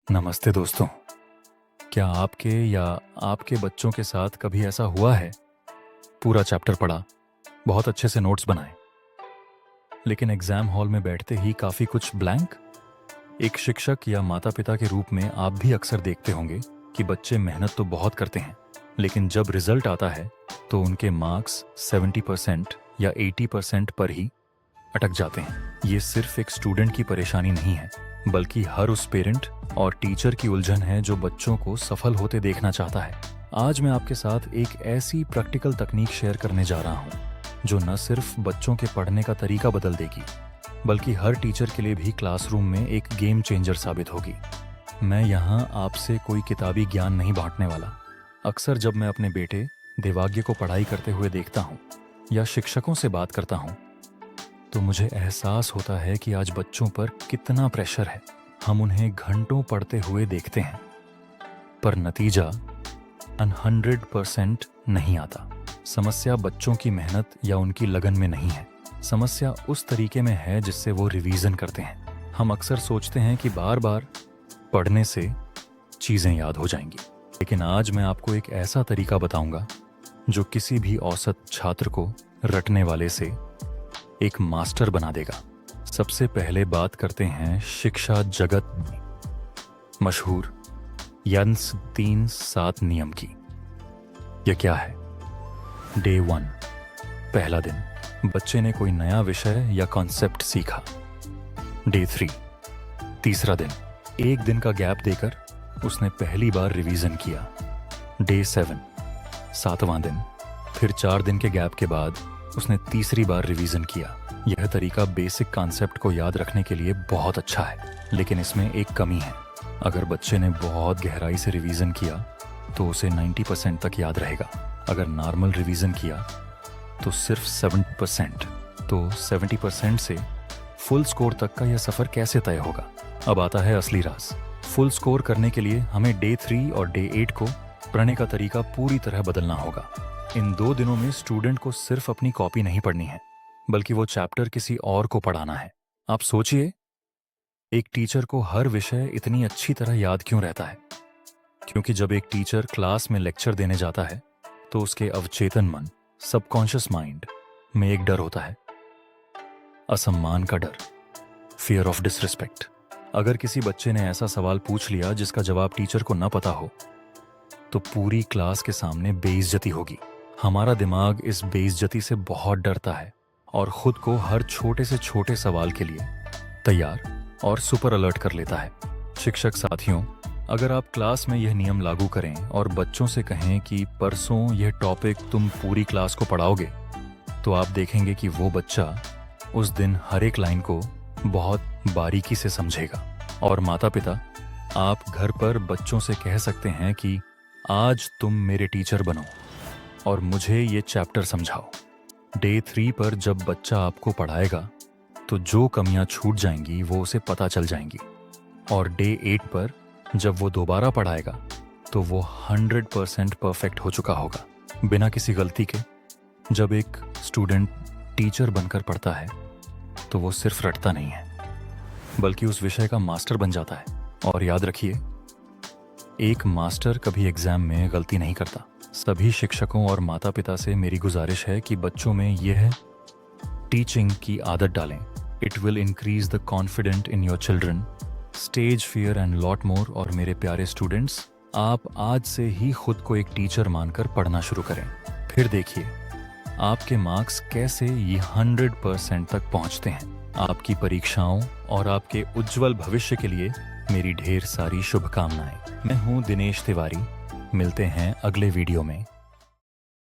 नमस्ते दोस्तों। क्या आपके या आपके बच्चों के साथ कभी ऐसा हुआ है? पूरा चैप्टर पढ़ा, बहुत अच्छे से नोट्स बनाए, लेकिन एग्जाम हॉल में बैठते ही काफी कुछ ब्लैंक। एक शिक्षक या माता पिता के रूप में आप भी अक्सर देखते होंगे कि बच्चे मेहनत तो बहुत करते हैं, लेकिन जब रिजल्ट आता है तो उनके मार्क्स 70% या 80% पर ही अटक जाते हैं। ये सिर्फ एक स्टूडेंट की परेशानी नहीं है, बल्कि हर उस पेरेंट और टीचर की उलझन है जो बच्चों को सफल होते देखना चाहता है। आज मैं आपके साथ एक ऐसी प्रैक्टिकल तकनीक शेयर करने जा रहा हूँ जो न सिर्फ बच्चों के पढ़ने का तरीका बदल देगी, बल्कि हर टीचर के लिए भी क्लासरूम में एक गेम चेंजर साबित होगी। मैं यहाँ आपसे कोई किताबी ज्ञान नहीं बांटने वाला। अक्सर जब मैं अपने बेटे देवाग्य को पढ़ाई करते हुए देखता हूँ या शिक्षकों से बात करता हूँ, तो मुझे एहसास होता है कि आज बच्चों पर कितना प्रेशर है। हम उन्हें घंटों पढ़ते हुए देखते हैं, पर नतीजा 100% नहीं आता। समस्या बच्चों की मेहनत या उनकी लगन में नहीं है, समस्या उस तरीके में है जिससे वो रिवीजन करते हैं। हम अक्सर सोचते हैं कि बार बार पढ़ने से चीज़ें याद हो जाएंगी, लेकिन आज मैं आपको एक ऐसा तरीका बताऊंगा जो किसी भी औसत छात्र को रटने वाले से एक मास्टर बना देगा। सबसे पहले बात करते हैं शिक्षा जगत में मशहूर यंस 3-7 नियम की। यह क्या है? डे 1, पहला दिन, बच्चे ने कोई नया विषय या कॉन्सेप्ट सीखा। डे 3, तीसरा दिन, एक दिन का गैप देकर उसने पहली बार रिवीजन किया। डे 7, 7वां दिन, फिर 4 दिन के गैप के बाद उसने तीसरी बार रिवीजन किया। यह तरीका बेसिक कॉन्सेप्ट को याद रखने के लिए बहुत अच्छा है, लेकिन इसमें एक कमी है। अगर बच्चे ने बहुत गहराई से रिवीजन किया तो उसे 90% तक याद रहेगा। अगर नॉर्मल रिवीजन किया तो सिर्फ 7%। तो 70% से फुल स्कोर तक का यह सफ़र कैसे तय होगा? अब आता है असली राज। फुल स्कोर करने के लिए हमें डे 3 और डे 8 को पढ़ने का तरीका पूरी तरह बदलना होगा। इन 2 दिनों में स्टूडेंट को सिर्फ अपनी कॉपी नहीं पढ़नी है, बल्कि वो चैप्टर किसी और को पढ़ाना है। आप सोचिए, एक टीचर को हर विषय इतनी अच्छी तरह याद क्यों रहता है? क्योंकि जब एक टीचर क्लास में लेक्चर देने जाता है तो उसके अवचेतन मन, सबकॉन्शियस माइंड में एक डर होता है, असम्मान का डर, फियर ऑफ डिसरिस्पेक्ट। अगर किसी बच्चे ने ऐसा सवाल पूछ लिया जिसका जवाब टीचर को न पता हो, तो पूरी क्लास के सामने बेइज्जती होगी। हमारा दिमाग इस बेइज्जती से बहुत डरता है और खुद को हर छोटे से छोटे सवाल के लिए तैयार और सुपर अलर्ट कर लेता है। शिक्षक साथियों, अगर आप क्लास में यह नियम लागू करें और बच्चों से कहें कि परसों यह टॉपिक तुम पूरी क्लास को पढ़ाओगे, तो आप देखेंगे कि वो बच्चा उस दिन हर एक लाइन को बहुत बारीकी से समझेगा। और माता पिता, आप घर पर बच्चों से कह सकते हैं कि आज तुम मेरे टीचर बनो और मुझे ये चैप्टर समझाओ। डे 3 पर जब बच्चा आपको पढ़ाएगा तो जो कमियां छूट जाएंगी वो उसे पता चल जाएंगी, और डे 8 पर जब वो दोबारा पढ़ाएगा तो वो 100% परफेक्ट हो चुका होगा, बिना किसी गलती के। जब एक स्टूडेंट टीचर बनकर पढ़ता है तो वो सिर्फ रटता नहीं है, बल्कि उस विषय का मास्टर बन जाता है। और याद रखिए, एक मास्टर कभी एग्जाम में गलती नहीं करता। सभी शिक्षकों और माता पिता से मेरी गुजारिश है कि बच्चों में यह टीचिंग की आदत डालें। It will increase the confident in your children, stage fear and lot more. और मेरे प्यारे स्टूडेंट्स, आप आज से ही खुद को एक टीचर मानकर पढ़ना शुरू करें। फिर देखिए आपके मार्क्स कैसे ये 100% तक पहुंचते हैं। आपकी परीक्षाओं और आपके उज्जवल भविष्य के लिए मेरी ढेर सारी शुभकामनाएं। मैं हूं दिनेश तिवारी। मिलते हैं अगले वीडियो में।